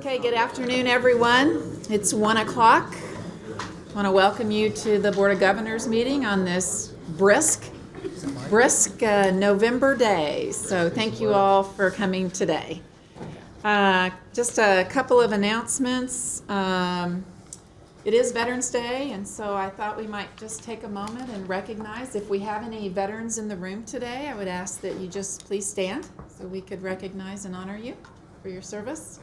Okay, good afternoon, everyone. It's 1 o'clock. I want to welcome you to the Board of Governors meeting on this brisk November day. So thank you all for coming today. Just a couple of announcements. It is Veterans Day, and so I thought we might just take a moment and recognize if we have any veterans in the room today. I would ask that you just please stand so we could recognize and honor you for your service.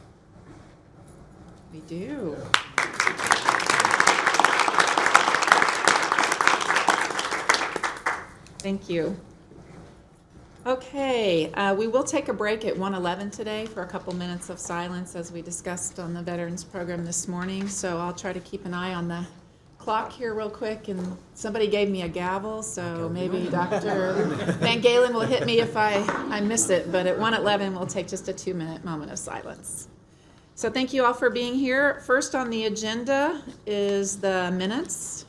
We do. Thank you. Okay, we will take a break at 1:11 today for a couple minutes of silence as we discussed on the Veterans Program this morning. So I'll try to keep an eye on the clock here real quick. And somebody gave me a gavel, so maybe Dr. Van Galen will hit me if I miss it. But at 1:11, we'll take just a 2-minute moment of silence. So thank you all for being here. First on the agenda is the minutes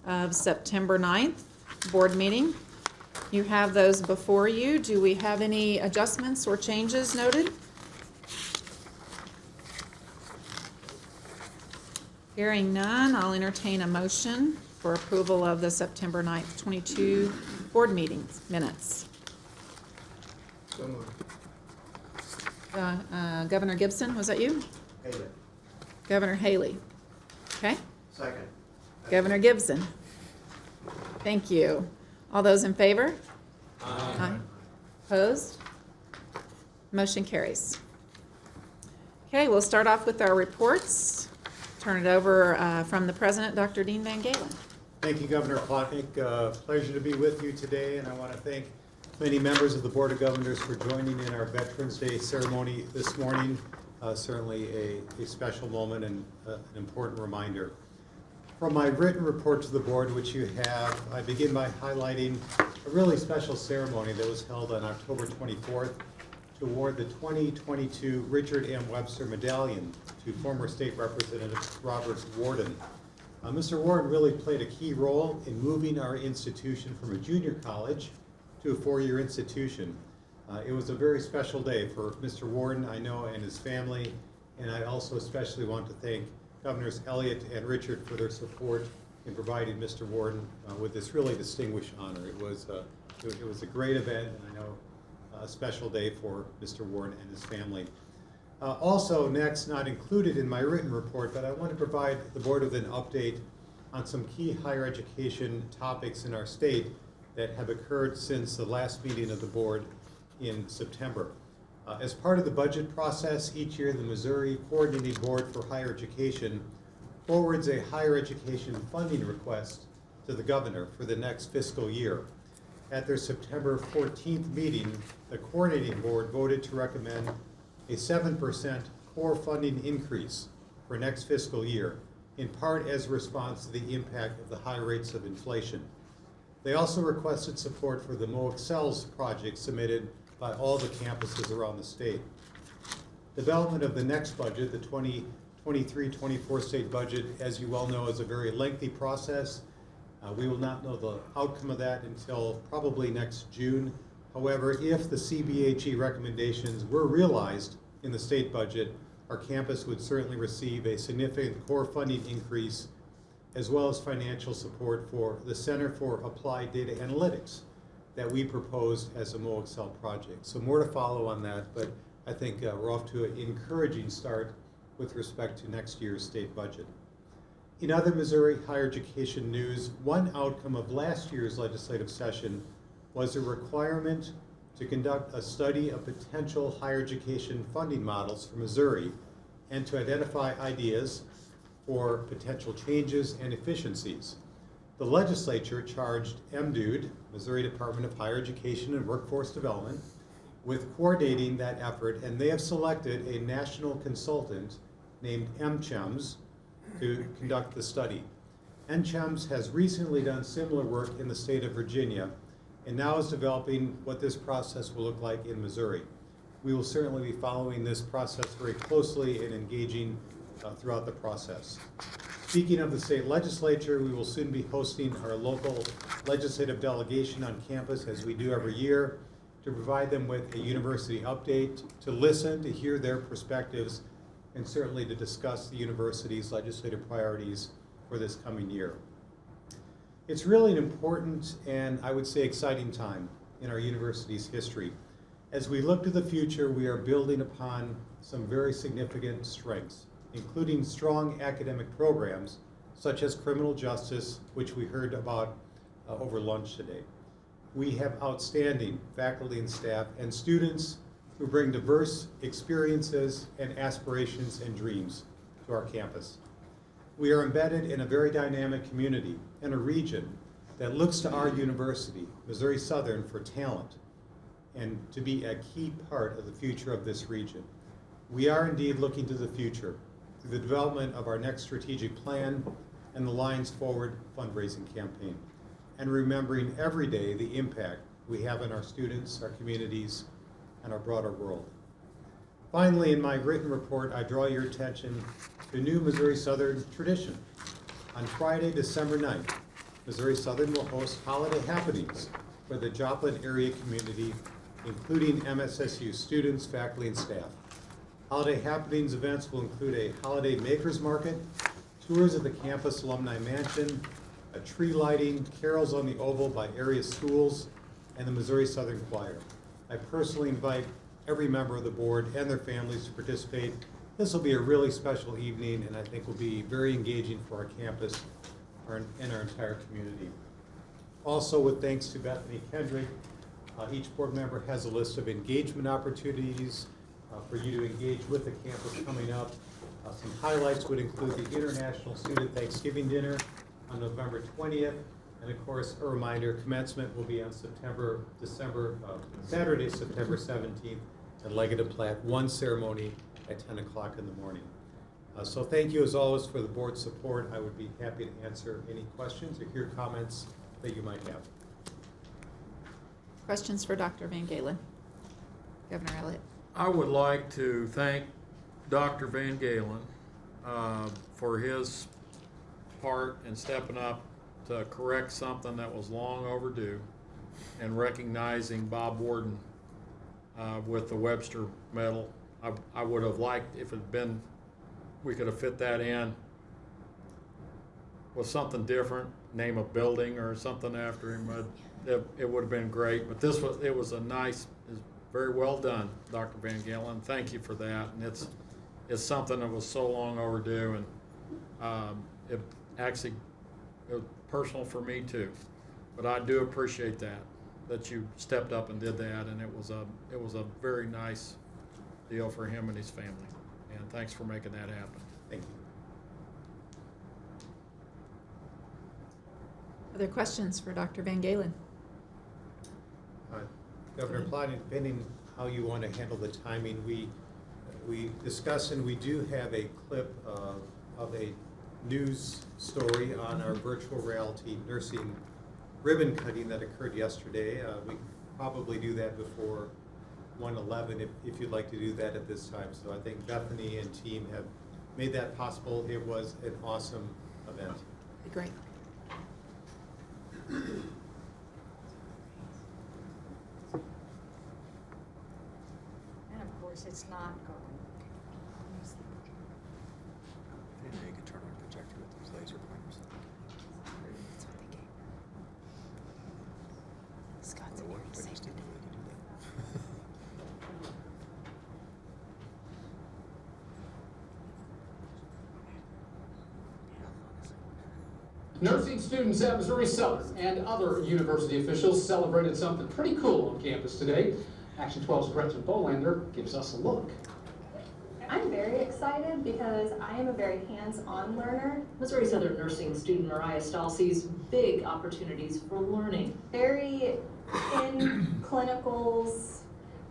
of September 9th board meeting. You have those before you. Do we have any adjustments or changes noted? Hearing none, I'll entertain a motion for approval of the September 9th, 22 board meeting minutes. So moved. Governor Gibson, was that you? Haley. Governor Haley. Okay. Second. Governor Gibson. Thank you. All those in favor? Aye. Opposed? Motion carries. Okay, we'll start off with our reports. Turn it over from the President, Dr. Dean Van Galen. Thank you, Governor OPLOTNIK. Pleasure to be with you today, and I want to thank many members of the Board of Governors for joining in our Veterans Day ceremony this morning. Certainly a special moment and an important reminder. From my written report to the board, which you have, I begin by highlighting a really special ceremony that was held on October 24th to award the 2022 Richard M. Webster Medallion to former State Representative Robert Warden. Mr. Warden really played a key role in moving our institution from a junior college to a four-year institution. It was a very special day for Mr. Warden, I know, and his family, and I also especially want to thank Governors Elliott and Richard for their support in providing Mr. Warden with this really distinguished honor. It was a great event, and I know a special day for Mr. Warden and his family. Also, next, not included in my written report, but I want to provide the board with an update on some key higher education topics in our state that have occurred since the last meeting of the board in September. As part of the budget process, each year the Missouri Coordinating Board for Higher Education forwards a higher education funding request to the governor for the next fiscal year. At their September 14th meeting, the Coordinating Board voted to recommend a 7% core funding increase for next fiscal year, in part as a response to the impact of the high rates of inflation. They also requested support for the MARCEL project submitted by all the campuses around the state. Development of the next budget, the 2023-24 state budget, as you well know, is a very lengthy process. We will not know the outcome of that until probably next June. However, if the CBHE recommendations were realized in the state budget, our campus would certainly receive a significant core funding increase, as well as financial support for the Center for Applied Data Analytics that we proposed as a MARCEL project. So more to follow on that, but I think we're off to an encouraging start with respect to next year's state budget. In other Missouri higher education news, one outcome of last year's legislative session was a requirement to conduct a study of potential higher education funding models for Missouri and to identify ideas for potential changes and efficiencies. The legislature charged MDUD, Missouri Department of Higher Education and Workforce Development, with coordinating that effort, and they have selected a national consultant named MCHEMS to conduct the study. MCHEMS has recently done similar work in the state of Virginia and now is developing what this process will look like in Missouri. We will certainly be following this process very closely and engaging throughout the process. Speaking of the state legislature, we will soon be hosting our local legislative delegation on campus, as we do every year, to provide them with a university update, to listen, to hear their perspectives, and certainly to discuss the university's legislative priorities for this coming year. It's really an important and I would say exciting time in our university's history. As we look to the future, we are building upon some very significant strengths, including strong academic programs such as criminal justice, which we heard about over lunch today. We have outstanding faculty and staff and students who bring diverse experiences and aspirations and dreams to our campus. We are embedded in a very dynamic community and a region that looks to our university, Missouri Southern, for talent and to be a key part of the future of this region. We are indeed looking to the future through the development of our next strategic plan and the Lines Forward fundraising campaign, and remembering every day the impact we have on our students, our communities, and our broader world. Finally, in my written report, I draw your attention to a new Missouri Southern tradition. On Friday, December 9th, Missouri Southern will host holiday happenings for the Joplin area community, including MSSU students, faculty, and staff. Holiday happenings events will include a holiday makers market, tours of the campus alumni mansion, a tree lighting, carols on the Oval by area schools, and the Missouri Southern Choir. I personally invite every member of the board and their families to participate. This will be a really special evening and I think will be very engaging for our campus and our entire community. Also, with thanks to Bethany Kendrick, each board member has a list of engagement opportunities for you to engage with the campus coming up. Some highlights would include the International Student Thanksgiving Dinner on November 20th. And of course, a reminder, commencement will be on Saturday, September 17th at Leggett and Platt, one ceremony at 10 o'clock in the morning. So thank you as always for the board's support. I would be happy to answer any questions or hear comments that you might have. Questions for Dr. Van Galen? Governor Elliott. I would like to thank Dr. Van Galen for his part in stepping up to correct something that was long overdue and recognizing Bob Warden with the Webster Medal. I would have liked if it had been, we could have fit that in with something different, name a building or something after him. It would have been great, but it was very well done, Dr. Van Galen. Thank you for that. And it's something that was so long overdue, and it was personal for me too. But I do appreciate that you stepped up and did that, and it was a very nice deal for him and his family. And thanks for making that happen. Thank you. Other questions for Dr. Van Galen? Governor Plotnick, depending how you want to handle the timing, we discussed and we do have a clip of a news story on our virtual reality nursing ribbon cutting that occurred yesterday. We can probably do that before 1:11 if you'd like to do that at this time. So I think Bethany and team have made that possible. It was an awesome event. Be great. And of course, it's not going. You can turn on a projector with those laser pointers. That's what they gave. Scott's What here to just save did the they do Nursing students at Missouri Southern and other university officials celebrated something pretty cool on campus today. Action 12's Gretchen Bolander gives us a look. I'm very excited because I am a very hands-on learner. Missouri Southern nursing student Mariah Stahl sees big opportunities for learning. Very in clinicals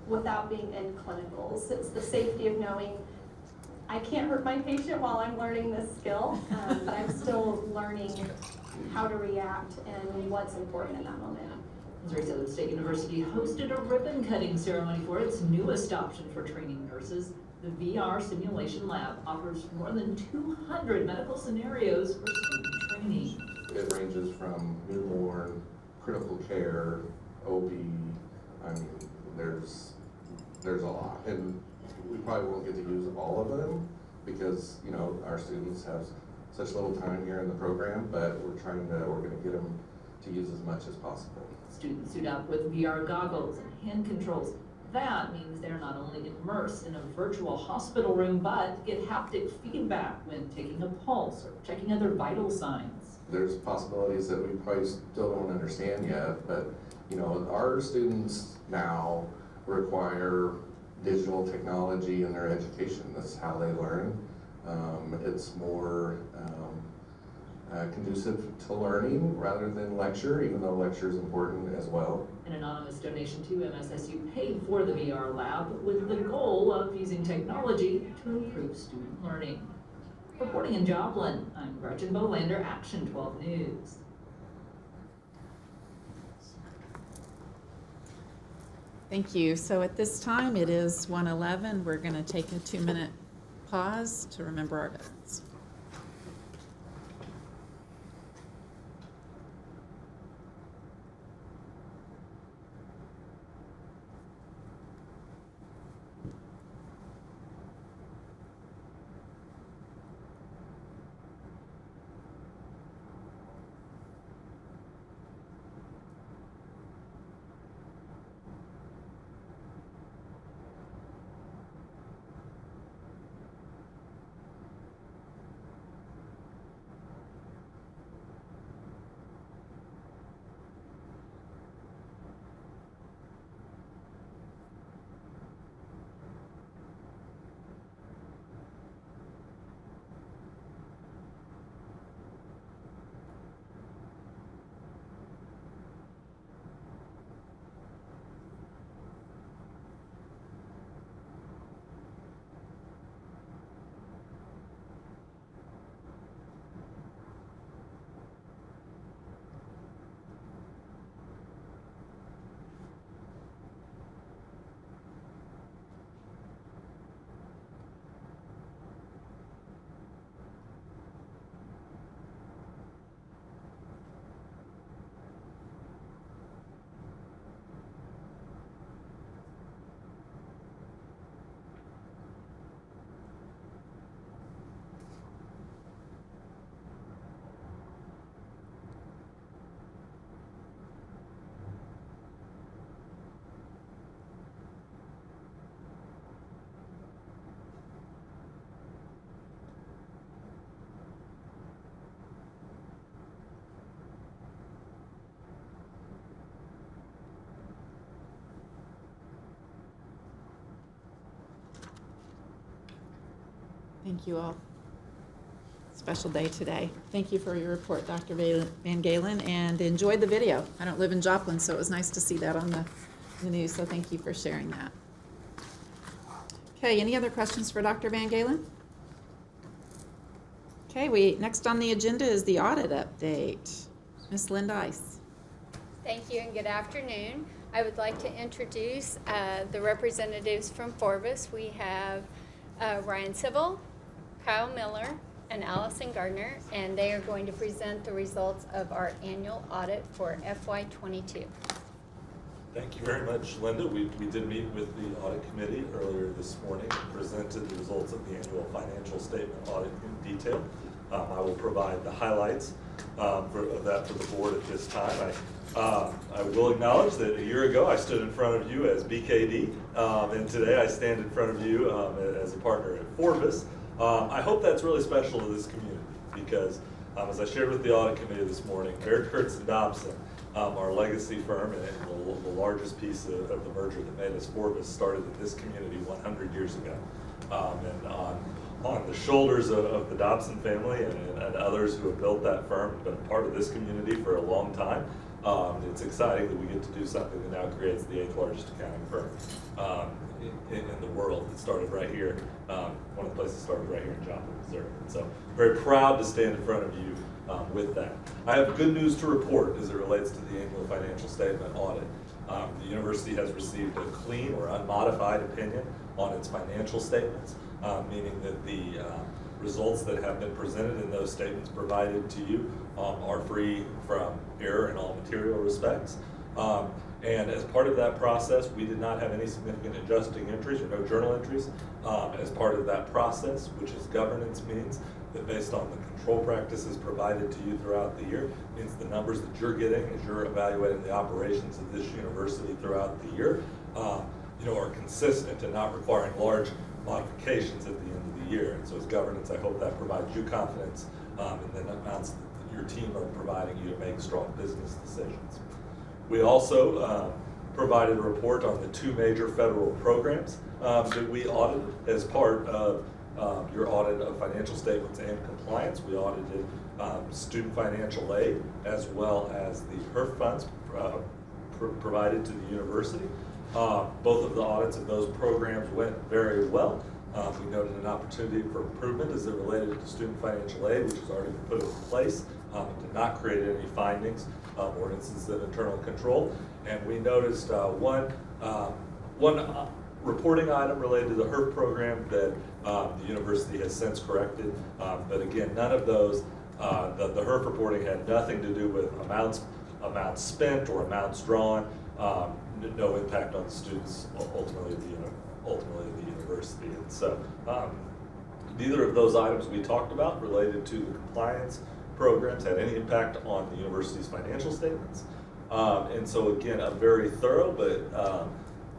without being in clinicals. It's the safety of knowing I can't hurt my patient while I'm learning this skill, but I'm still learning how to react and what's important in that moment. Missouri Southern State University hosted a ribbon cutting ceremony for its newest option for training nurses. The VR Simulation Lab offers more than 200 medical scenarios for student training. It ranges from newborn, critical care, OB, I mean, there's a lot. And we probably won't get to use all of them, because, you know, our students have such little time here in the program, but we're gonna get them to use as much as possible. Students suit up with VR goggles and hand controls. That means they're not only immersed in a virtual hospital room, but get haptic feedback when taking a pulse or checking other vital signs. There's possibilities that we probably still don't understand yet, but, you know, our students now require digital technology in their education. That's how they learn. It's more conducive to learning rather than lecture, even though lecture is important as well. An anonymous donation to MSSU paid for the VR lab with the goal of using technology to improve student learning. Reporting in Joplin, I'm Gretchen Bolander, Action 12 News. Thank you. So at this time, it is 1:11. We're going to take a 2-minute pause to remember our veterans. Thank you all. Special day today. Thank you for your report, Dr. Van Galen, and enjoyed the video. I don't live in Joplin, so it was nice to see that on the news, so thank you for sharing that. Okay, any other questions for Dr. Van Galen? Okay, next on the agenda is the audit update. Ms. Linda Ice. Thank you and good afternoon. I would like to introduce the representatives from Forbes. We have Ryan Civil, Kyle Miller, and Allison Gardner, and they are going to present the results of our annual audit for FY22. Thank you very much, Linda. We did meet with the audit committee earlier this morning and presented the results of the annual financial statement audit in detail. I will provide the highlights of that for the board at this time. I will acknowledge that a year ago I stood in front of you as BKD, and today I stand in front of you as a partner at Forbes. I hope that's really special to this community because, as I shared with the audit committee this morning, Baird, Kurtz & Dobson, our legacy firm and the largest piece of the merger that made us Forbes, started in this community 100 years ago. And on the shoulders of the Dobson family and others who have built that firm, been a part of this community for a long time. It's exciting that we get to do something that now creates the 8th largest accounting firm in the world. It started right here. One of the places started right here in Joplin, Missouri. So very proud to stand in front of you with that. I have good news to report as it relates to the annual financial statement audit. The university has received a clean or unmodified opinion on its financial statements, meaning that the results that have been presented in those statements provided to you are free from error in all material respects. And as part of that process, we did not have any significant adjusting entries or no journal entries. As part of that process, which is governance, means that based on the control practices provided to you throughout the year, means the numbers that you're getting as you're evaluating the operations of this university throughout the year, are consistent and not requiring large modifications at the end of the year. And so as governance, I hope that provides you confidence in the amounts that your team are providing you to make strong business decisions. We also provided a report on the 2 major federal programs that we audited as part of your audit of financial statements and compliance. We audited student financial aid as well as the HERF funds provided to the university. Both of the audits of those programs went very well. We noted an opportunity for improvement as it related to student financial aid, which has already been put in place. It did not create any findings or instances of internal control. And we noticed one reporting item related to the HERF program that the university has since corrected. But again, none of those, the HERF reporting had nothing to do with amounts spent or amounts drawn. No impact on the students ultimately the university. And so neither of those items we talked about related to the compliance programs had any impact on the university's financial statements. And so again, a very thorough but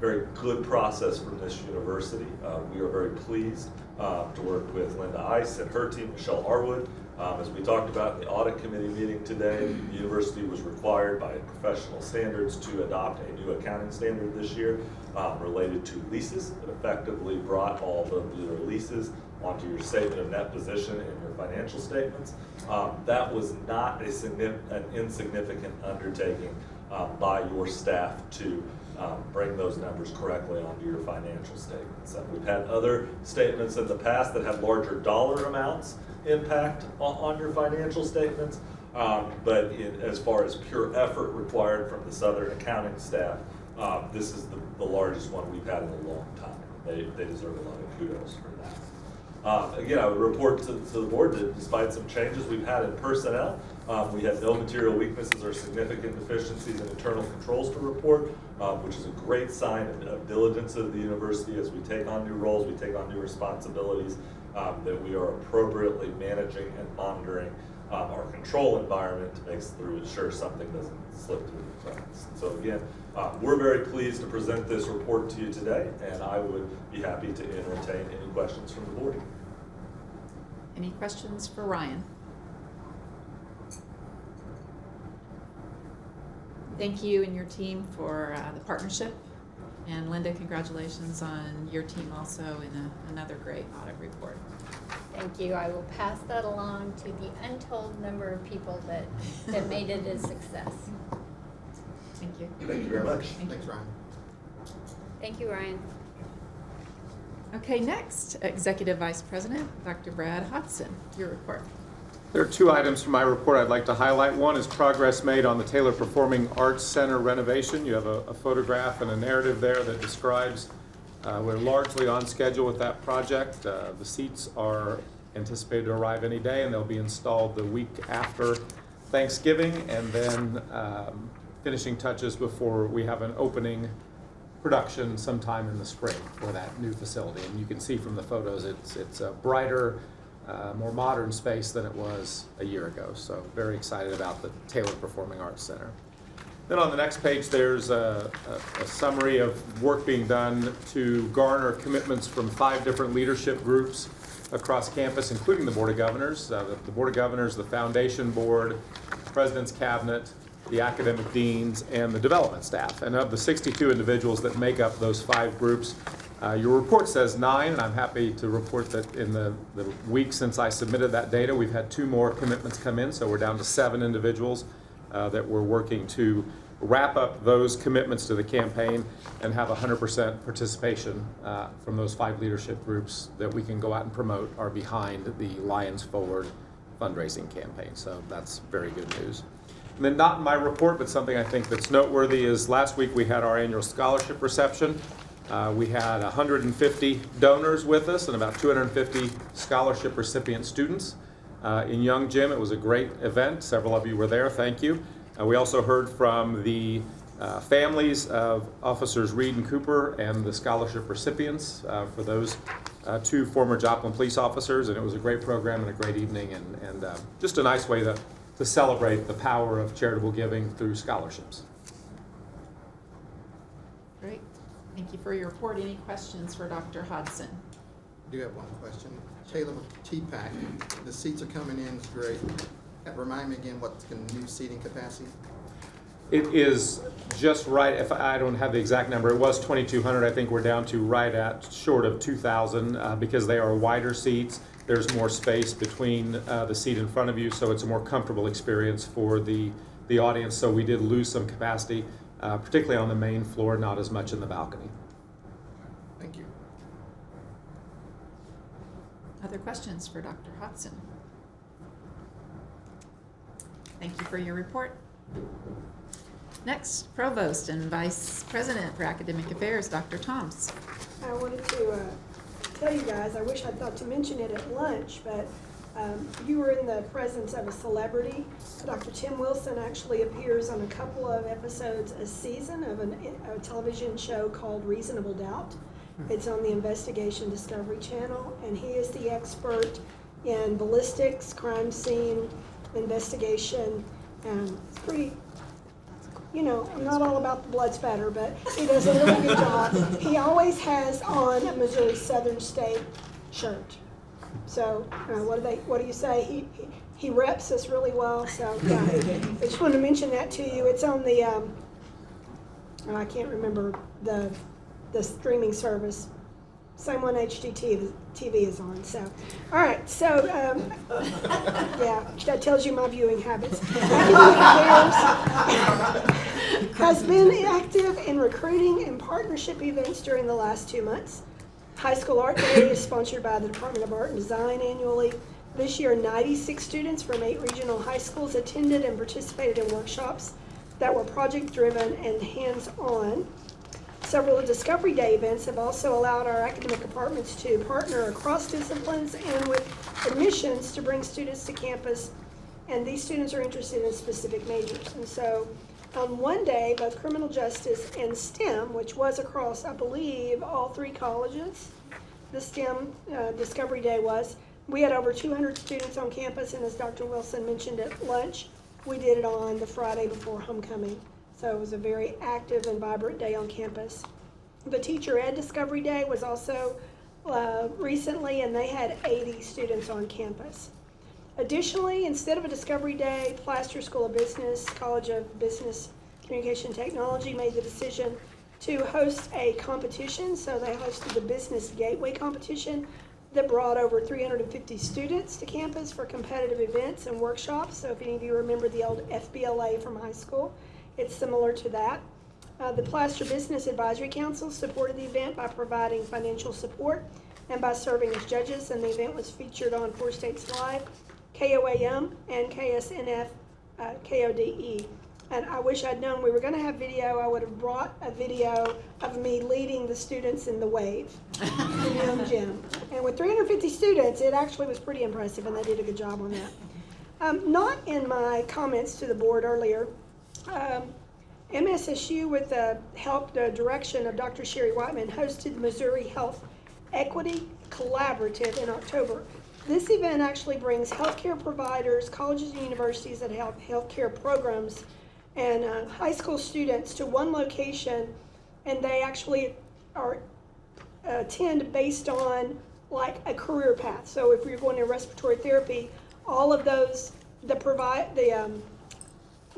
very good process from this university. We are very pleased to work with Linda Ice and her team, Michelle Harwood. As we talked about in the audit committee meeting today, the university was required by professional standards to adopt a new accounting standard this year related to leases. It effectively brought all of your leases onto your statement of net position in your financial statements. That was not an insignificant undertaking by your staff to bring those numbers correctly onto your financial statements. We've had other statements in the past that have larger dollar amounts impact on your financial statements, but as far as pure effort required from the Southern accounting staff, this is the largest one we've had in a long time. They deserve a lot of kudos for that. Again, I would report to the board that despite some changes we've had in personnel, we had no material weaknesses or significant deficiencies in internal controls to report, which is a great sign of diligence of the university as we take on new roles, we take on new responsibilities, that we are appropriately managing and monitoring our control environment to make sure something doesn't slip through the cracks. So again, we're very pleased to present this report to you today, and I would be happy to entertain any questions from the board. Any questions for Ryan? Thank you and your team for the partnership. And Linda, congratulations on your team also in another great audit report. Thank you. I will pass that along to the untold number of people that made it a success. Thank you. Thank you very much. Thanks, Ryan. Thank you, Ryan. Okay, next, Executive Vice President, Dr. Brad Hodson, your report. There are 2 items from my report I'd like to highlight. One is progress made on the Taylor Performing Arts Center renovation. You have a photograph and a narrative there that describes we're largely on schedule with that project. The seats are anticipated to arrive any day, and they'll be installed the week after Thanksgiving, and then finishing touches before we have an opening production sometime in the spring for that new facility. And you can see from the photos it's a brighter, more modern space than it was a year ago. So very excited about the Taylor Performing Arts Center. Then on the next page, there's a summary of work being done to garner commitments from 5 different leadership groups across campus, including the Board of Governors. The Board of Governors, the Foundation Board, President's Cabinet, the academic deans, and the development staff. And of the 62 individuals that make up those 5 groups, your report says 9, and I'm happy to report that in the week since I submitted that data, we've had 2 more commitments come in, so we're down to 7 individuals that we're working to wrap up those commitments to the campaign and have 100% participation from those 5 leadership groups that we can go out and promote are behind the Lions Forward fundraising campaign. So that's very good news. And then not in my report, but something I think that's noteworthy is last week we had our annual scholarship reception. We had 150 donors with us and about 250 scholarship recipient students. In Young Gym, it was a great event. Several of you were there. Thank you. We also heard from the families of Officers Reed and Cooper and the scholarship recipients for those two former Joplin police officers. And it was a great program and a great evening, and just a nice way to celebrate the power of charitable giving through scholarships. Great. Thank you for your report. Any questions for Dr. Hodson? I do have one question. Taylor, T-Pack, the seats are coming in, it's great. Remind me again what's the new seating capacity? It is just right, if I don't have the exact number, it was 2,200. I think we're down to right at short of 2,000 because they are wider seats. There's more space between the seat in front of you, so it's a more comfortable experience for the audience. So we did lose some capacity, particularly on the main floor, not as much in the balcony. Thank you. Other questions for Dr. Hodson? Thank you for your report. Next, Provost and Vice President for Academic Affairs, Dr. Toms. I wanted to tell you guys, I wish I'd thought to mention it at lunch, but you were in the presence of a celebrity. Dr. Tim Wilson actually appears on a couple of episodes a season of a television show called Reasonable Doubt. It's on the Investigation Discovery Channel, and he is the expert in ballistics, crime scene, investigation, and it's pretty, you know, I'm not all about the blood spatter, but he does a really good job. He always has on a Missouri Southern State shirt. So what do you say? He reps us really well. So yeah, I just wanted to mention that to you. It's on the I can't remember the streaming service. Same one HGTV is on. So, all right. So, yeah, that tells you my viewing habits. Academic Affairs has been active in recruiting and partnership events during the last 2 months. High School Art Day is sponsored by the Department of Art and Design annually. This year, 96 students from 8 regional high schools attended and participated in workshops that were project-driven and hands-on. Several Discovery Day events have also allowed our academic departments to partner across disciplines and with admissions to bring students to campus, and these students are interested in specific majors. And so on one day, both criminal justice and STEM, which was across, I believe, all 3 colleges, the STEM Discovery Day was, we had over 200 students on campus, and as Dr. Wilson mentioned at lunch, we did it on the Friday before homecoming. So it was a very active and vibrant day on campus. The Teacher Ed Discovery Day was also recently, and they had 80 students on campus. Additionally, instead of a Discovery Day, Plaster School of Business, College of Business Communication Technology made the decision to host a competition. So they hosted the Business Gateway competition that brought over 350 students to campus for competitive events and workshops. So if any of you remember the old FBLA from high school, it's similar to that. The Plaster Business Advisory Council supported the event by providing financial support and by serving as judges, and the event was featured on 4 States Live, KOAM, and KSNF KODE. And I wish I'd known we were going to have video. I would have brought a video of me leading the students in the wave in the young gym. And with 350 students, it actually was pretty impressive, and they did a good job on that. Not in my comments to the board earlier, MSSU, with the direction of Dr. Sherry Whiteman, hosted the Missouri Health Equity Collaborative in October. This event actually brings healthcare providers, colleges and universities that have healthcare programs, and high school students to one location, and they actually attend based on like a career path. So if you're going to respiratory therapy, all of those, the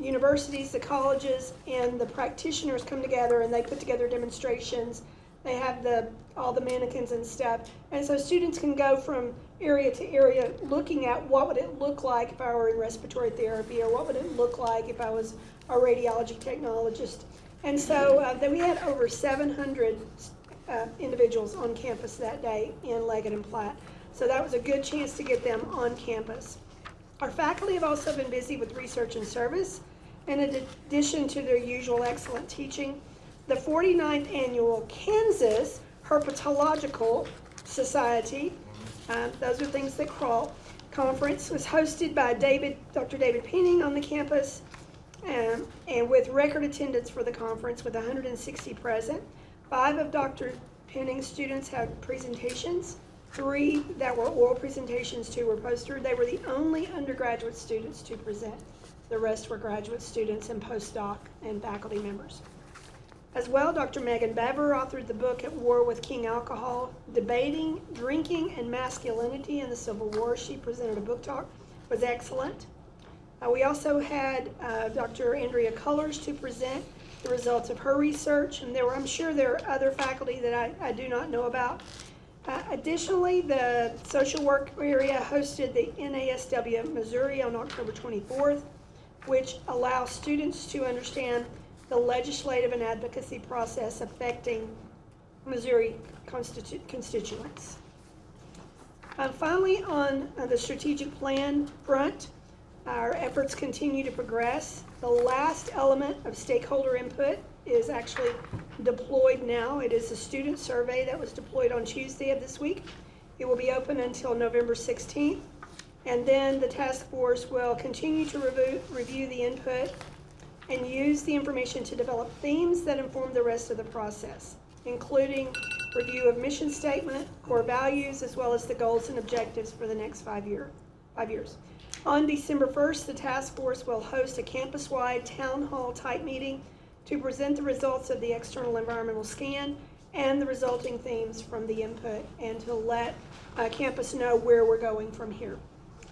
universities, the colleges, and the practitioners come together and they put together demonstrations. They have all the mannequins and stuff. And so students can go from area to area looking at what would it look like if I were in respiratory therapy, or what would it look like if I was a radiology technologist. And so then we had over 700 individuals on campus that day in Leggett and Platt. So that was a good chance to get them on campus. Our faculty have also been busy with research and service. In addition to their usual excellent teaching, the 49th Annual Kansas Herpetological Society, those are things that crawl, conference was hosted by Dr. David Penning on the campus. And with record attendance for the conference with 160 present, 5 of Dr. Penning's students had presentations, 3 that were oral presentations, 2 were poster. They were the only undergraduate students to present. The rest were graduate students and postdoc and faculty members. As well, Dr. Megan Bever authored the book At War with King Alcohol, Debating, Drinking, and Masculinity in the Civil War. She presented a book talk, was excellent. We also had Dr. Andrea Cullors to present the results of her research, and I'm sure there are other faculty that I do not know about. Additionally, the social work area hosted the NASW Missouri on October 24th, which allows students to understand the legislative and advocacy process affecting Missouri constituents. Finally, on the strategic plan front, our efforts continue to progress. The last element of stakeholder input is actually deployed now. It is a student survey that was deployed on Tuesday of this week. It will be open until November 16th. And then the task force will continue to review the input and use the information to develop themes that inform the rest of the process, including review of mission statement, core values, as well as the goals and objectives for the next 5 years. On December 1st, the task force will host a campus-wide town hall type meeting to present the results of the external environmental scan and the resulting themes from the input, and to let campus know where we're going from here.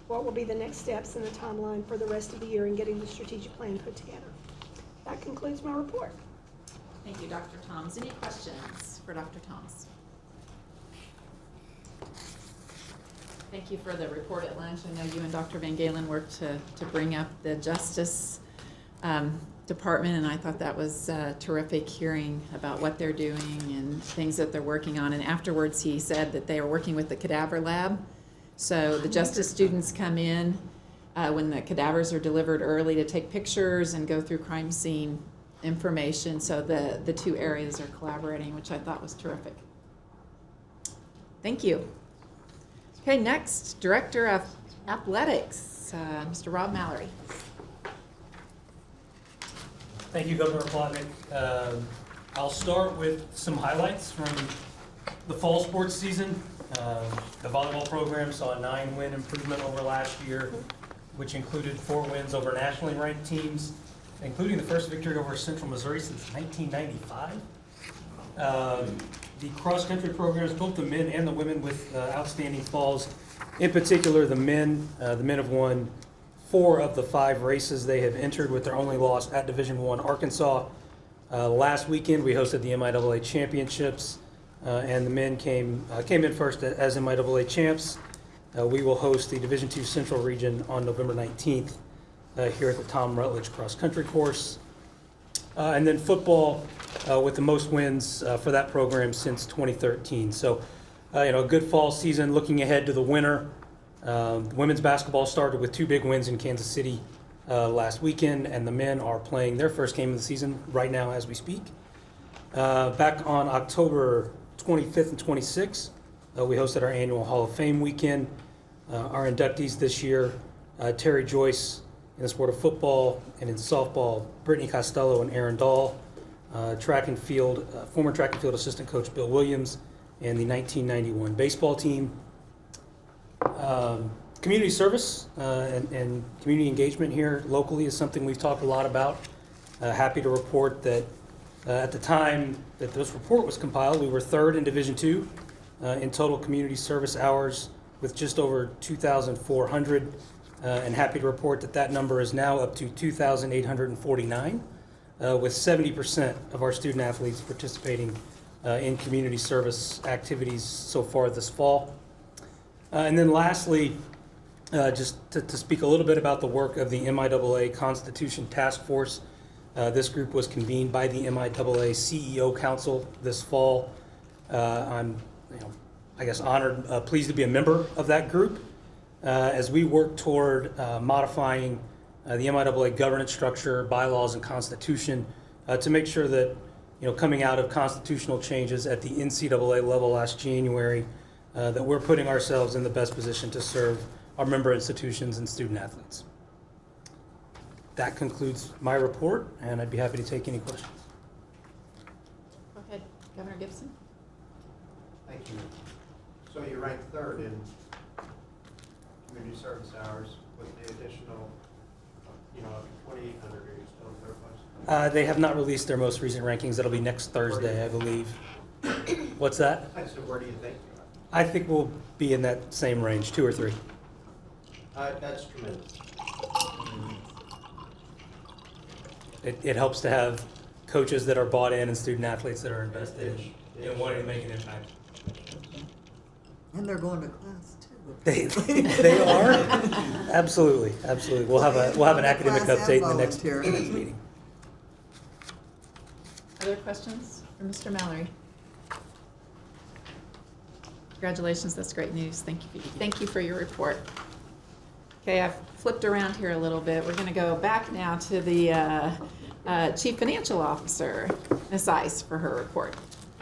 What will be the next steps in the timeline for the rest of the year in getting the strategic plan put together. That concludes my report. Thank you, Dr. Toms. Any questions for Dr. Toms? Thank you for the report at lunch. I know you and Dr. Van Galen worked to bring up the Justice Department, and I thought that was terrific, hearing about what they're doing and things that they're working on. And afterwards, he said that they are working with the cadaver lab. So the Justice students come in when the cadavers are delivered early to take pictures and go through crime scene information. So the two areas are collaborating, which I thought was terrific. Thank you. Okay, next, Director of Athletics, Mr. Rob Mallory. Thank you, Governor Plotnick. I'll start with some highlights from the fall sports season. The volleyball program saw a 9-win improvement over last year, which included 4 wins over nationally ranked teams, including the first victory over Central Missouri since 1995. The cross-country programs, both the men and the women, with outstanding falls. In particular, the men have won 4 of the 5 races they have entered, with their only loss at Division I Arkansas. Last weekend, we hosted the MIAA Championships, and the men came in first as MIAA champs. We will host the Division II Central Region on November 19th here at the Tom Rutledge Cross Country Course. And then football with the most wins for that program since 2013. So, a good fall season. Looking ahead to the winter, women's basketball started with 2 big wins in Kansas City last weekend, and the men are playing their first game of the season right now as we speak. Back on October 25th and 26th, we hosted our annual Hall of Fame weekend. Our inductees this year, Terry Joyce in the sport of football, and in softball, Brittany Costello and Aaron Dahl. Track and field, former track and field assistant coach Bill Williams, and the 1991 baseball team. Community service and community engagement here locally is something we've talked a lot about. Happy to report that at the time that this report was compiled, we were 3rd in Division II in total community service hours, with just over 2,400, and happy to report that number is now up to 2,849, with 70% of our student athletes participating in community service activities so far this fall. And then lastly, just to speak a little bit about the work of the MIAA Constitution Task Force. This group was convened by the MIAA CEO Council this fall. I'm, honored, pleased to be a member of that group as we work toward modifying the MIAA governance structure, bylaws, and constitution to make sure that, coming out of constitutional changes at the NCAA level last January, that we're putting ourselves in the best position to serve our member institutions and student athletes. that concludes my report, and I'd be happy to take any questions. Go ahead, Governor Gibson. Thank you. So you ranked third in community service hours with the additional, 2,800, are you still in third place? They have not released their most recent rankings. That'll be next Thursday, I believe. What's that? I said, where do you think you I think we'll be in that same range, 2 or 3. are? That's tremendous. It helps to have coaches that are bought in and student athletes that are invested in wanting to make an impact. And they're going to class too. They are? Absolutely. We'll have an academic Class and update in the next volunteer. meeting. Other questions for Mr. Mallory? Congratulations, that's great news. Thank you for your report. Okay, I've flipped around here a little bit. We're going to go back now to the Chief Financial Officer, Ms. Ice, for her report.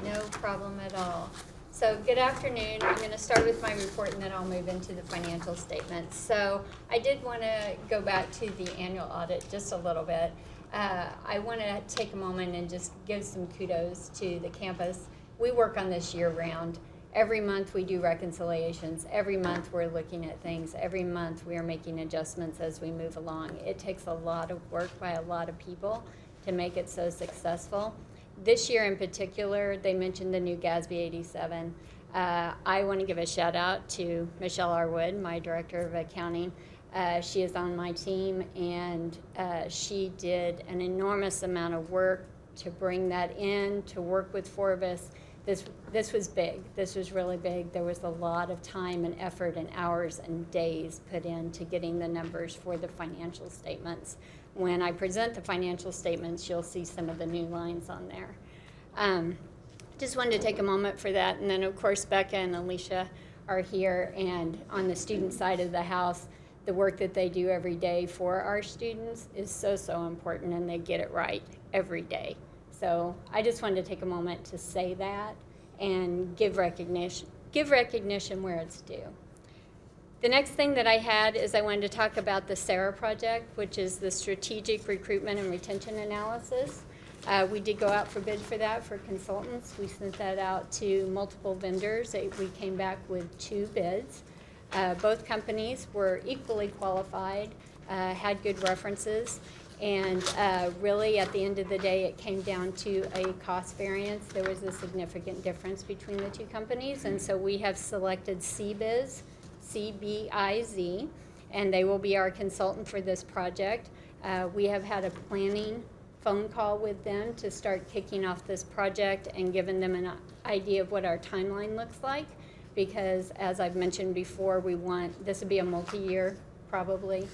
No problem at all. So good afternoon. I'm going to start with my report and then I'll move into the financial statements. So I did want to go back to the annual audit just a little bit. I want to take a moment and just give some kudos to the campus. We work on this year round. Every month we do reconciliations. Every month we're looking at things. Every month we are making adjustments as we move along. It takes a lot of work by a lot of people to make it so successful. This year in particular, they mentioned the new GASB 87. I want to give a shout out to Michelle Arwood, my Director of Accounting. She is on my team, and she did an enormous amount of work to bring that in, to work with Forbes. This was big. This was really big. There was a lot of time and effort and hours and days put into getting the numbers for the financial statements. When I present the financial statements, you'll see some of the new lines on there. Just wanted to take a moment for that. And then, of course, Becca and Alicia are here. And on the student side of the house, the work that they do every day for our students is so, so important, and they get it right every day. So I just wanted to take a moment to say that and give recognition where it's due. The next thing that I had is I wanted to talk about the SARA project, which is the Strategic Recruitment and Retention Analysis. We did go out for bid for that for consultants. We sent that out to multiple vendors. We came back with 2 bids. Both companies were equally qualified, had good references, and really at the end of the day it came down to a cost variance. There was a significant difference between the 2 companies, and so we have selected CBIZ, C-B-I-Z, and they will be our consultant for this project. We have had a planning phone call with them to start kicking off this project and giving them an idea of what our timeline looks like, because as I've mentioned before, this would be a multi-year probably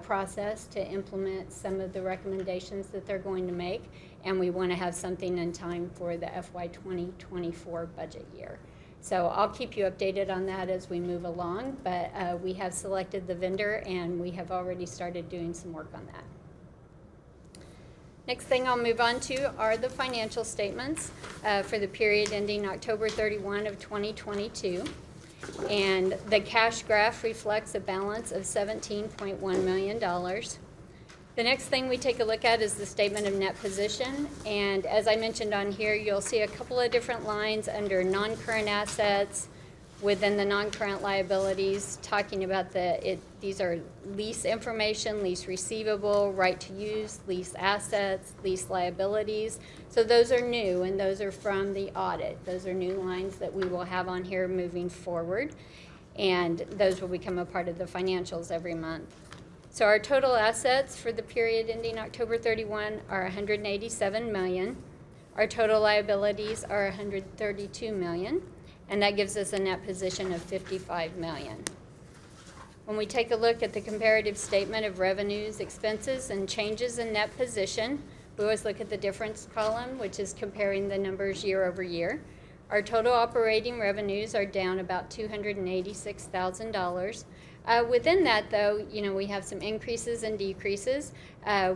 process to implement some of the recommendations that they're going to make, and we want to have something in time for the FY 2024 budget year. So I'll keep you updated on that as we move along, but we have selected the vendor and we have already started doing some work on that. Next thing I'll move on to are the financial statements for the period ending October 31 of 2022. And the cash graph reflects a balance of $17.1 million. The next thing we take a look at is the statement of net position. And as I mentioned on here, you'll see a couple of different lines under non-current assets, within the non-current liabilities, talking about these are lease information, lease receivable, right to use, lease assets, lease liabilities. So those are new, and those are from the audit. Those are new lines that we will have on here moving forward, and those will become a part of the financials every month. So our total assets for the period ending October 31 are $187 million. Our total liabilities are $132 million. And that gives us a net position of $55 million. When we take a look at the comparative statement of revenues, expenses, and changes in net position, we always look at the difference column, which is comparing the numbers year over year. Our total operating revenues are down about $286,000. Within that, though, we have some increases and decreases.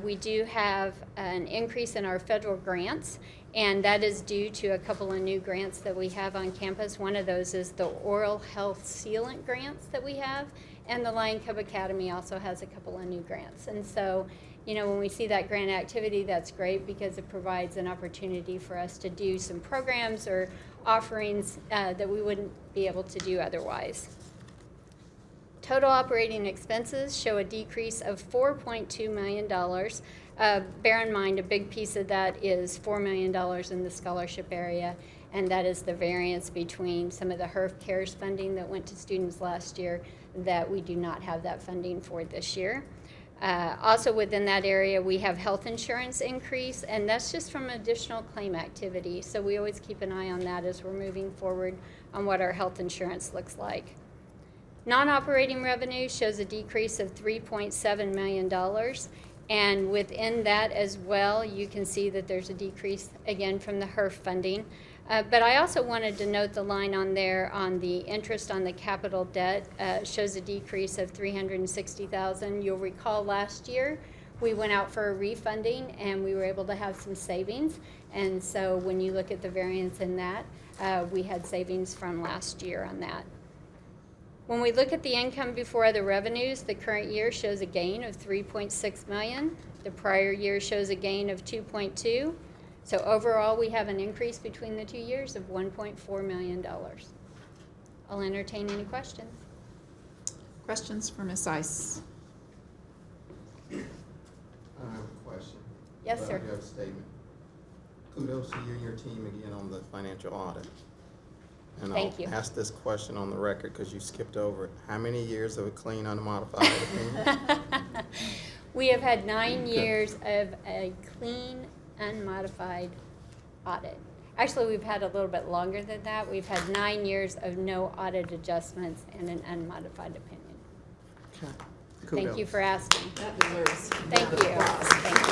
We do have an increase in our federal grants, And that is due to a couple of new grants that we have on campus. One of those is the oral health sealant grants that we have, and the Lion Cub Academy also has a couple of new grants. And so, you know, when we see that grant activity, that's great because it provides an opportunity for us to do some programs or offerings that we wouldn't be able to do otherwise. Total operating expenses show a decrease of $4.2 million. Bear in mind, a big piece of that is $4 million in the scholarship area, and that is the variance between some of the HERF CARES funding that went to students last year that we do not have that funding for this year. Also within that area, we have health insurance increase, and that's just from additional claim activity. So we always keep an eye on that as we're moving forward on what our health insurance looks like. Non-operating revenue shows a decrease of $3.7 million. And within that as well, you can see that there's a decrease again from the HERF funding. But I also wanted to note the line on there on the interest on the capital debt shows a decrease of $360,000. You'll recall last year we went out for a refunding and we were able to have some savings. And so when you look at the variance in that, we had savings from last year on that. When we look at the income before other revenues, the current year shows a gain of $3.6 million. The prior year shows a gain of $2.2. So overall, we have an increase between the 2 years of $1.4 million. I'll entertain any questions. Questions for Ms. Ice? I don't have a question. Yes, but sir. I do have a statement. Kudos to you and your team again on the financial audit. And Thank you. I'll ask this question on the record because you skipped over it. How many years of a clean, unmodified opinion? We have had 9 years of a clean, unmodified audit. Actually, we've had a little bit longer than that. We've had 9 years of no audit adjustments and an unmodified opinion. Okay. Thank you for asking. That deserves Thank you. Thank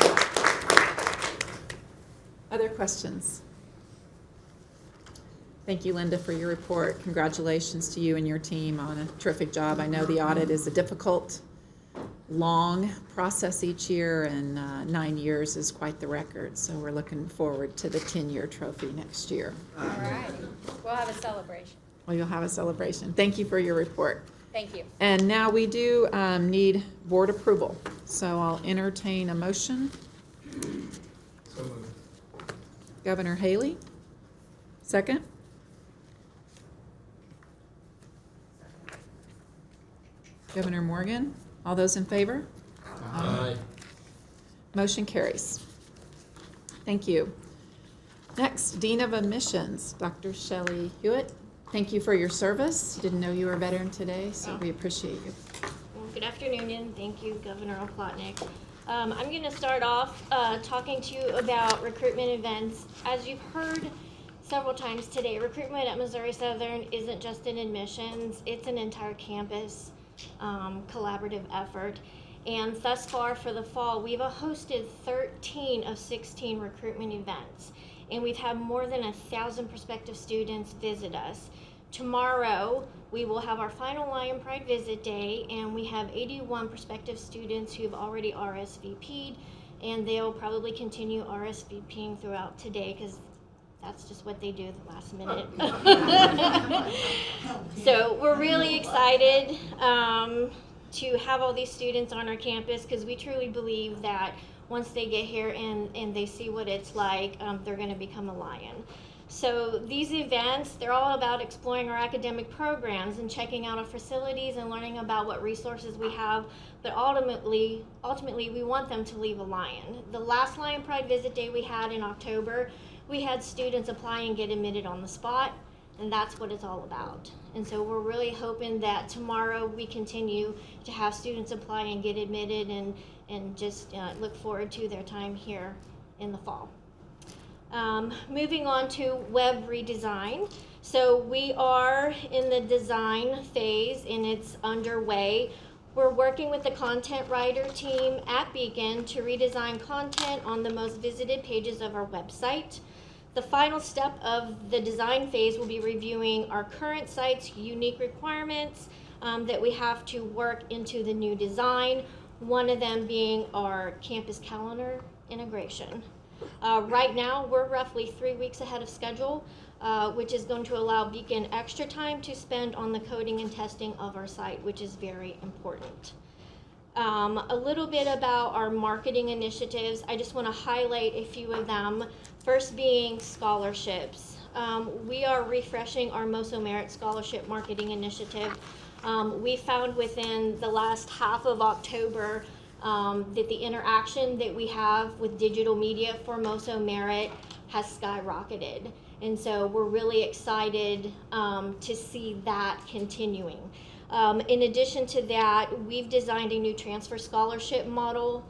you. Other questions? Thank you, Linda, for your report. Congratulations to you and your team on a terrific job. I know the audit is a difficult, long process each year, and 9 years is quite the record. So we're looking forward to the 10-year trophy next year. All right. We'll have a celebration. Well, you'll have a celebration. Thank you for your report. Thank you. And now we do need board approval. So I'll entertain a motion. So moved. Governor Haley, second. Governor Morgan, all those in favor? Aye. Motion carries. Thank you. Next, Dean of Admissions, Dr. Shelley Hewitt. Thank you for your service. Didn't know you were a veteran today, so we appreciate you. Well, good afternoon, and thank you, Governor OPLOTNIK. I'm going to start off talking to you about recruitment events. As you've heard several times today, recruitment at Missouri Southern isn't just in admissions, it's an entire campus collaborative effort. And thus far for the fall, we've hosted 13 of 16 recruitment events. And we've had more than 1,000 prospective students visit us. Tomorrow, we will have our final Lion Pride visit day, and we have 81 prospective students who have already RSVP'd, and they'll probably continue RSVPing throughout today because that's just what they do at the last minute. So we're really excited to have all these students on our campus because we truly believe that once they get here and they see what it's like, they're going to become a Lion. So these events, they're all about exploring our academic programs and checking out our facilities and learning about what resources we have. But ultimately, we want them to leave a Lion. The last Lion Pride visit day we had in October, we had students apply and get admitted on the spot, and that's what it's all about. And so we're really hoping that tomorrow we continue to have students apply and get admitted and just look forward to their time here in the fall. Moving on to web redesign. So we are in the design phase and it's underway. We're working with the content writer team at Beacon to redesign content on the most visited pages of our website. The final step of the design phase will be reviewing our current site's unique requirements that we have to work into the new design, one of them being our campus calendar integration. Right now, we're roughly 3 weeks ahead of schedule, which is going to allow Beacon extra time to spend on the coding and testing of our site, which is very important. A little bit about our marketing initiatives. I just want to highlight a few of them. First being scholarships. We are refreshing our MOSO Merit Scholarship Marketing Initiative. We found within the last half of October that the interaction that we have with digital media for MOSO Merit has skyrocketed. And so we're really excited to see that continuing. In addition to that, we've designed a new transfer scholarship model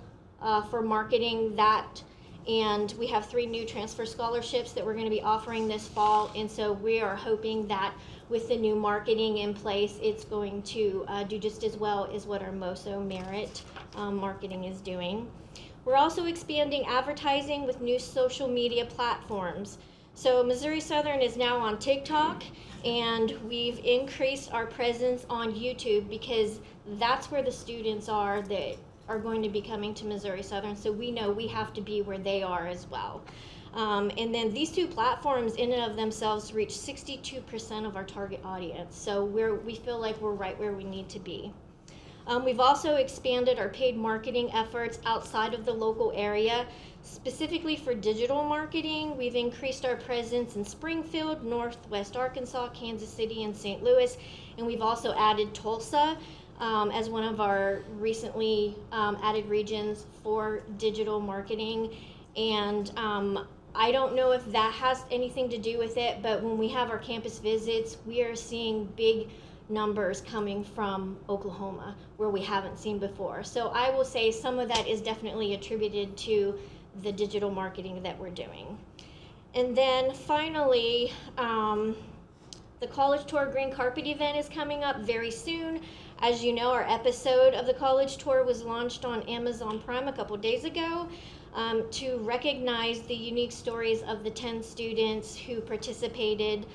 for marketing that, and we have 3 new transfer scholarships that we're going to be offering this fall. And so we are hoping that with the new marketing in place, it's going to do just as well as what our MOSO Merit marketing is doing. We're also expanding advertising with new social media platforms. So Missouri Southern is now on TikTok, and we've increased our presence on YouTube because that's where the students are that are going to be coming to Missouri Southern. So we know we have to be where they are as well. And then these 2 platforms in and of themselves reach 62% of our target audience. So we feel like we're right where we need to be. We've also expanded our paid marketing efforts outside of the local area. Specifically for digital marketing, we've increased our presence in Springfield, Northwest Arkansas, Kansas City, and St. Louis. And we've also added Tulsa as one of our recently added regions for digital marketing. And I don't know if that has anything to do with it, but when we have our campus visits, we are seeing big numbers coming from Oklahoma where we haven't seen before. So I will say some of that is definitely attributed to the digital marketing that we're doing. And then finally, the College Tour Green Carpet event is coming up very soon. As you know, our episode of the College Tour was launched on Amazon Prime a couple days ago to recognize the unique stories of the 10 students who participated.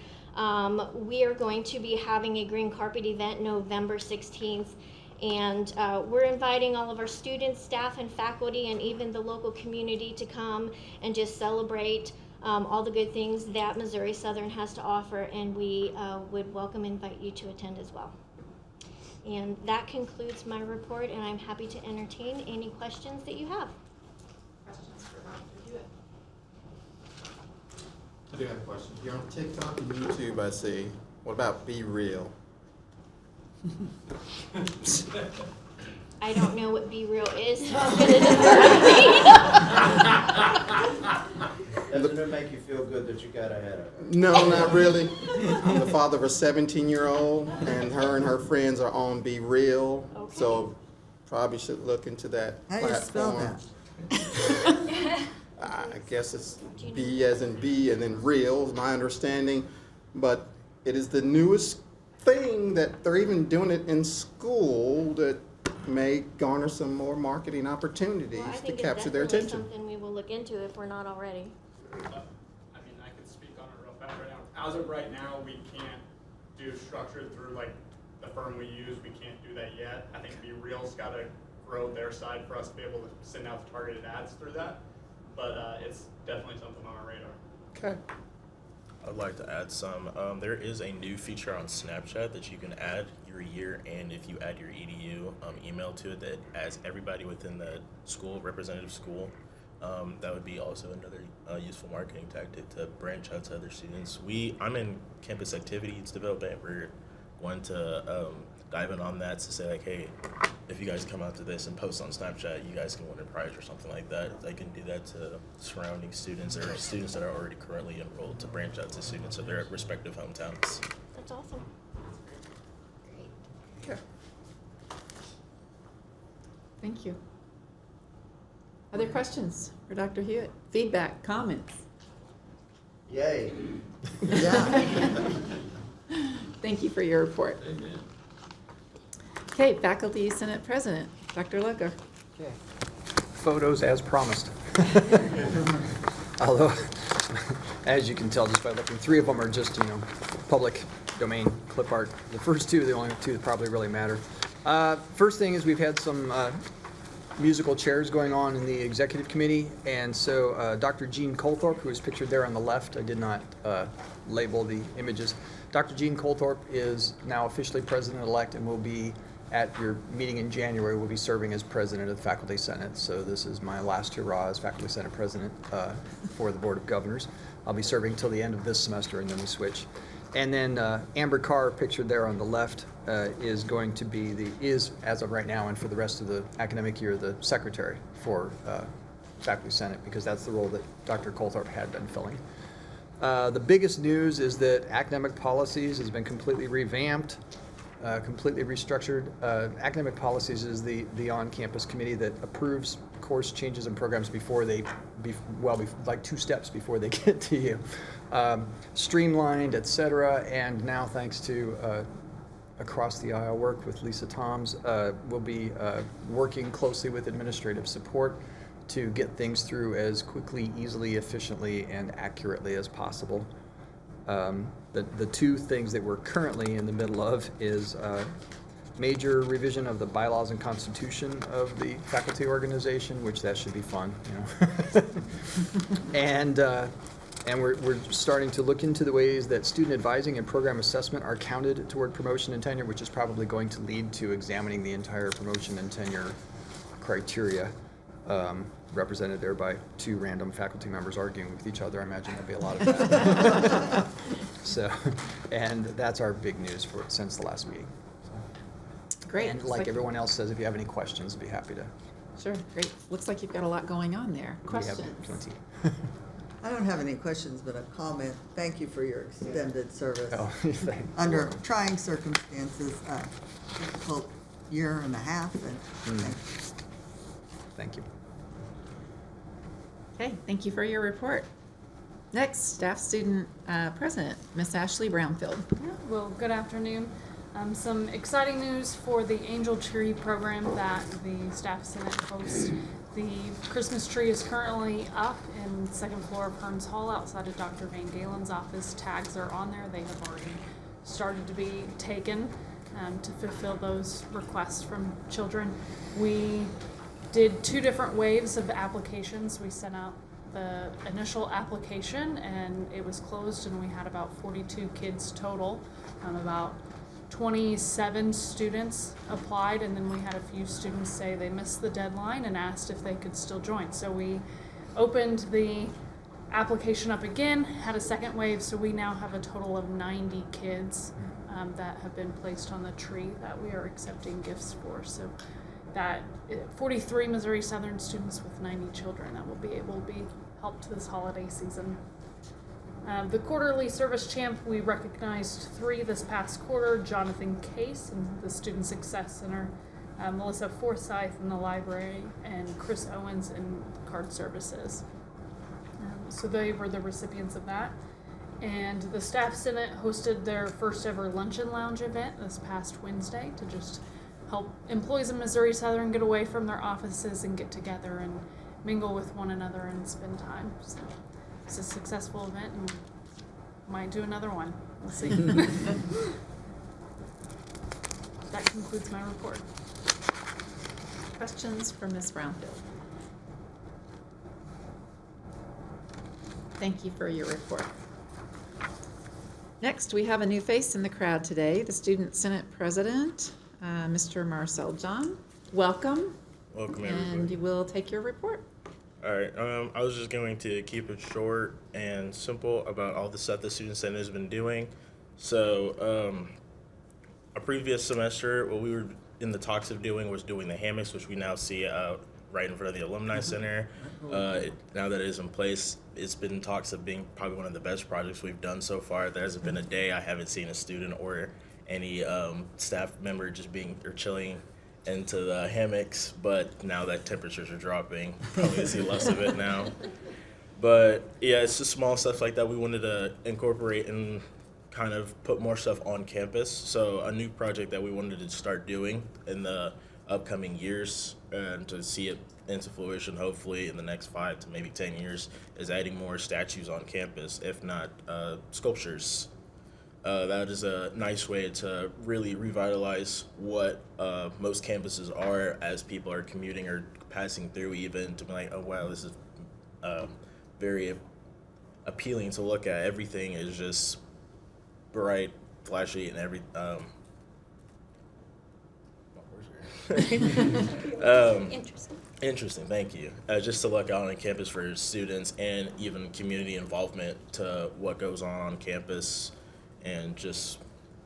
We are going to be having a green carpet event November 16th, and we're inviting all of our students, staff, and faculty, and even the local community to come and just celebrate all the good things that Missouri Southern has to offer, and we would invite you to attend as well. And that concludes my report, and I'm happy to entertain any questions that you have. Questions for Dr. Hewitt? I do have a question. You're on TikTok and YouTube, I see. What about Be Real? I don't know what Be Real is, so I'm gonna Doesn't it make you feel good that you got ahead of it? No, not really. I'm the father of a 17-year-old, and her friends are on Be Real. Okay. So probably should look into that How do you spell platform. that? I guess it's B as in B and then real is my understanding. But it is the newest thing that they're even doing it in school that may garner some more marketing opportunities Well, I to think capture it's their definitely attention. something we will look into if we're not already. I mean, I can speak on it real fast right now. As of right now, we can't do structured through like the firm we use. We can't do that yet. I think Be Real's got to grow their side for us to be able to send out the targeted ads through that. But it's definitely something on our radar. Okay. I'd like to add some. There is a new feature on Snapchat that you can add your year, and if you add your EDU email to it, that adds everybody within the school, representative school. That would be also another useful marketing tactic to branch out to other students. I'm in campus activities development. We're going to dive in on that to say like, hey, if you guys come out to this and post on Snapchat, you guys can win a prize or something like that. I can do that to surrounding students or students that are already currently enrolled to branch out to students of their respective hometowns. That's awesome. Okay. Thank you. Other questions for Dr. Hewitt? Feedback, comments? Yay. Yeah. Thank you for your report. Amen. Okay, Faculty Senate President, Dr. Lucker. Okay. Photos as promised. Although, as you can tell just by looking, 3 of them are just, public domain clip art. The first 2 are the only 2 that probably really matter. First thing is we've had some musical chairs going on in the executive committee, and so Dr. Jean Colthorpe, who is pictured there on the left, I did not label the images. Dr. Jean Colthorpe is now officially president-elect and will be, at your meeting in January, will be serving as president of the Faculty Senate. So this is my last hurrah as Faculty Senate president for the Board of Governors. I'll be serving until the end of this semester, and then we switch. And then Amber Carr, pictured there on the left, is going to be as of right now and for the rest of the academic year, the secretary for Faculty Senate, because that's the role that Dr. Colthorpe had been filling. The biggest news is that academic policies has been completely revamped, completely restructured. Academic policies is the on-campus committee that approves course changes and programs before they, like 2 steps before they get to you. Streamlined, et cetera, and now thanks to across the aisle work with Lisa Toms, we'll be working closely with administrative support to get things through as quickly, easily, efficiently, and accurately as possible. The 2 things that we're currently in the middle of is major revision of the bylaws and constitution of the faculty organization, which that should be fun, you know. And we're starting to look into the ways that student advising and program assessment are counted toward promotion and tenure, which is probably going to lead to examining the entire promotion and tenure criteria, represented there by 2 random faculty members arguing with each other. I imagine there'll be a lot of that. So, and that's our big news since the last meeting. Great. And like everyone else says, if you have any questions, I'd be happy to. Sure, great. Looks like you've got a lot going on there. Questions? We have plenty. I don't have any questions, but a comment. Thank you for your extended service. Oh, thank you. Under trying circumstances, difficult year and a half, and Thank you. Okay, thank you for your report. Next, Staff Student President, Miss Ashley Brownfield. Well, good afternoon. Some exciting news for the Angel Tree program that the Staff Senate hosts. The Christmas tree is currently up in the 2nd floor of Hearns Hall outside of Dr. Van Galen's office. Tags are on there. They have already started to be taken to fulfill those requests from children. We did 2 different waves of applications. We sent out the initial application and it was closed, and we had about 42 kids total. About 27 students applied, and then we had a few students say they missed the deadline and asked if they could still join. So we opened the application up again, had a second wave, so we now have a total of 90 kids that have been placed on the tree that we are accepting gifts for. So that 43 Missouri Southern students with 90 children that will be able to be helped this holiday season. The quarterly service champ, we recognized 3 this past quarter: Jonathan Case in the Student Success Center, Melissa Forsyth in the library, and Chris Owens in card services. So they were the recipients of that. And the Staff Senate hosted their first ever Lunch and Lounge event this past Wednesday to just help employees of Missouri Southern get away from their offices and get together and mingle with one another and spend time. So it's a successful event, and might do another one. We'll see. That concludes my report. Questions for Ms. Brownfield? Thank you for your report. Next, we have a new face in the crowd today, the Student Senate President, Mr. Marcel John. Welcome. Welcome, everybody. And you will take your report. All right, I was just going to keep it short and simple about all the stuff the Student Senate has been doing. So, a previous semester, what we were in the talks of doing was doing the hammocks, which we now see out right in front of the Alumni Center. Now that it is in place, it's been talks of being probably one of the best projects we've done so far. There hasn't been a day I haven't seen a student or any staff member just being or chilling into the hammocks, but now that temperatures are dropping, probably see less of it now. But yeah, it's just small stuff like that we wanted to incorporate and kind of put more stuff on campus. So a new project that we wanted to start doing in the upcoming years and to see it into fruition hopefully in the next 5 to maybe 10 years is adding more statues on campus, if not sculptures. That is a nice way to really revitalize what most campuses are as people are commuting or passing through, even to be like, oh wow, this is very appealing to look at. Everything is just bright, flashy, and interesting, thank you. Just to look out on campus for students and even community involvement to what goes on campus, and just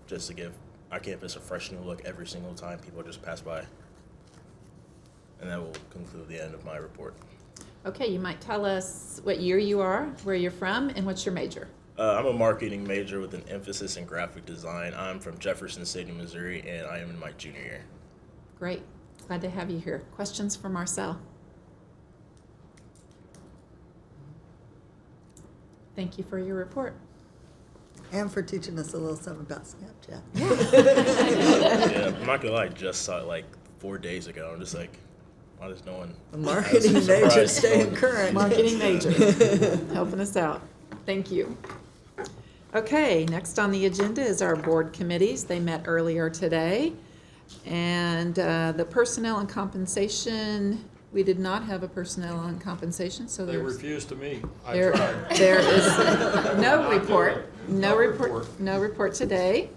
to give our campus a fresh new look every single time people just pass by. And that will conclude the end of my report. Okay, you might tell us what year you are, where you're from, and what's your major? I'm a marketing major with an emphasis in graphic design. I'm from Jefferson City, Missouri, and I am in my junior year. Great. Glad to have you here. Questions for Marcel? Thank you for your report. And for teaching us a little something about Snapchat. Yeah, I'm not gonna lie, I just saw it like 4 days ago. I'm just like, why does no one? A marketing major staying current. Marketing major, helping us out. Thank you. Okay, next on the agenda is our board committees. They met earlier today. And the personnel and compensation, we did not have a personnel and compensation, so They there's. refused to meet. I There tried. is no Not report, doing it. no report today.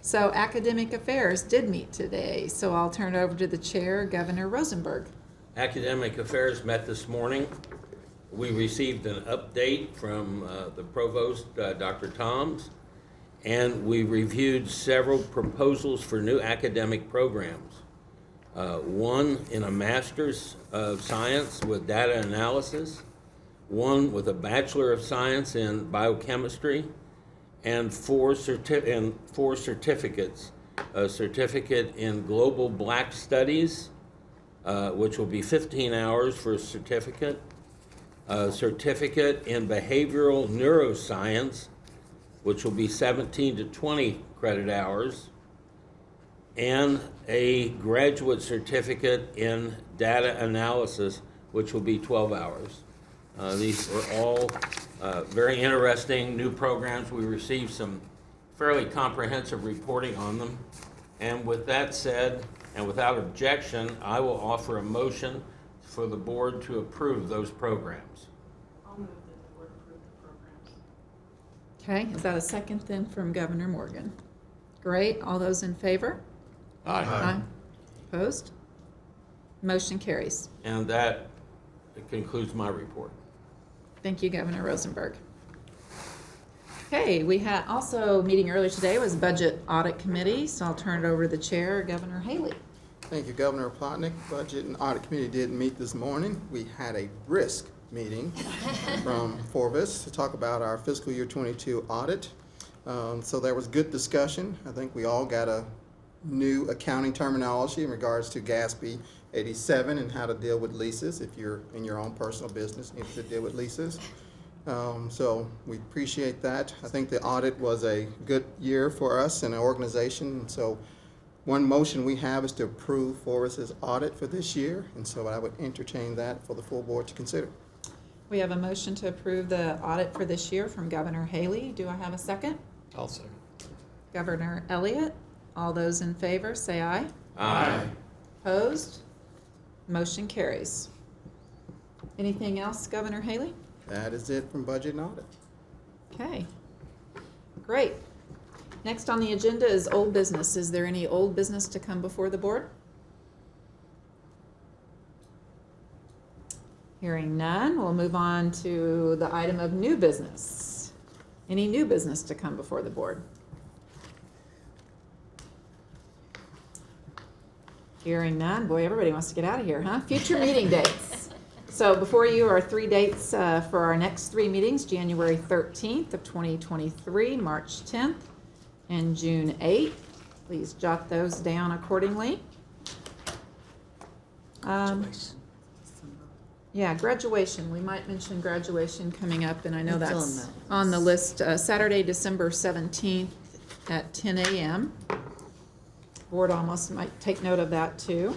So academic affairs did meet today, so I'll turn it over to the chair, Governor Rosenberg. Academic Affairs met this morning. We received an update from the provost, Dr. Toms, and we reviewed several proposals for new academic programs. One in a Master's of Science with Data Analysis, one with a Bachelor of Science in Biochemistry, and four certificates. A certificate in Global Black Studies, which will be 15 hours for a certificate. A certificate in Behavioral Neuroscience, which will be 17 to 20 credit hours, and a graduate certificate in data analysis, which will be 12 hours. These are all very interesting new programs. We received some fairly comprehensive reporting on them. And with that said, and without objection, I will offer a motion for the board to approve those programs. I'll move that the board approve the programs. Okay, is that a second then from Governor Morgan? Great, all those in favor? Aye. Opposed? Motion carries. And that concludes my report. Thank you, Governor Rosenberg. Okay, we had also meeting earlier today was Budget Audit Committee, so I'll turn it over to the chair, Governor Haley. Thank you, Governor Oplotnik. Budget and Audit Committee did meet this morning. We had a brisk meeting from four of us to talk about our fiscal year 22 audit. So there was good discussion. I think we all got a new accounting terminology in regards to GASB 87 and how to deal with leases if you're in your own personal business, you need to deal with leases. So we appreciate that. I think the audit was a good year for us and our organization. So one motion we have is to approve Forrest's audit for this year, and so I would entertain that for the full board to consider. We have a motion to approve the audit for this year from Governor Haley. Do I have a second? I'll second. Governor Elliott, all those in favor, say aye. Aye. Opposed? Motion carries. Anything else, Governor Haley? That is it from Budget and Audit. Okay, great. Next on the agenda is old business. Is there any old business to come before the board? Hearing none, we'll move on to the item of new business. Any new business to come before the board? Hearing none, boy, everybody wants to get out of here, huh? Future meeting dates. So before you are 3 dates for our next 3 meetings, January 13th of 2023, March 10th, and June 8th. Please jot those down accordingly. Yeah, graduation. We might mention graduation coming up, and I know It's that's on that on the list. Saturday, December 17th at 10 a.m. Board almost might take note of that too.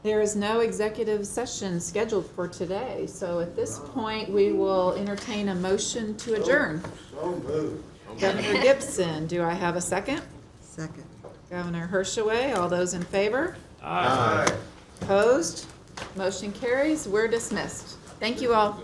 There is no executive session scheduled for today, so at this point we will entertain a motion to adjourn. So moved. Governor Gibson, do I have a second? Second. Governor Hershaway, all those in favor? Aye. Opposed? Motion carries. We're dismissed. Thank you all.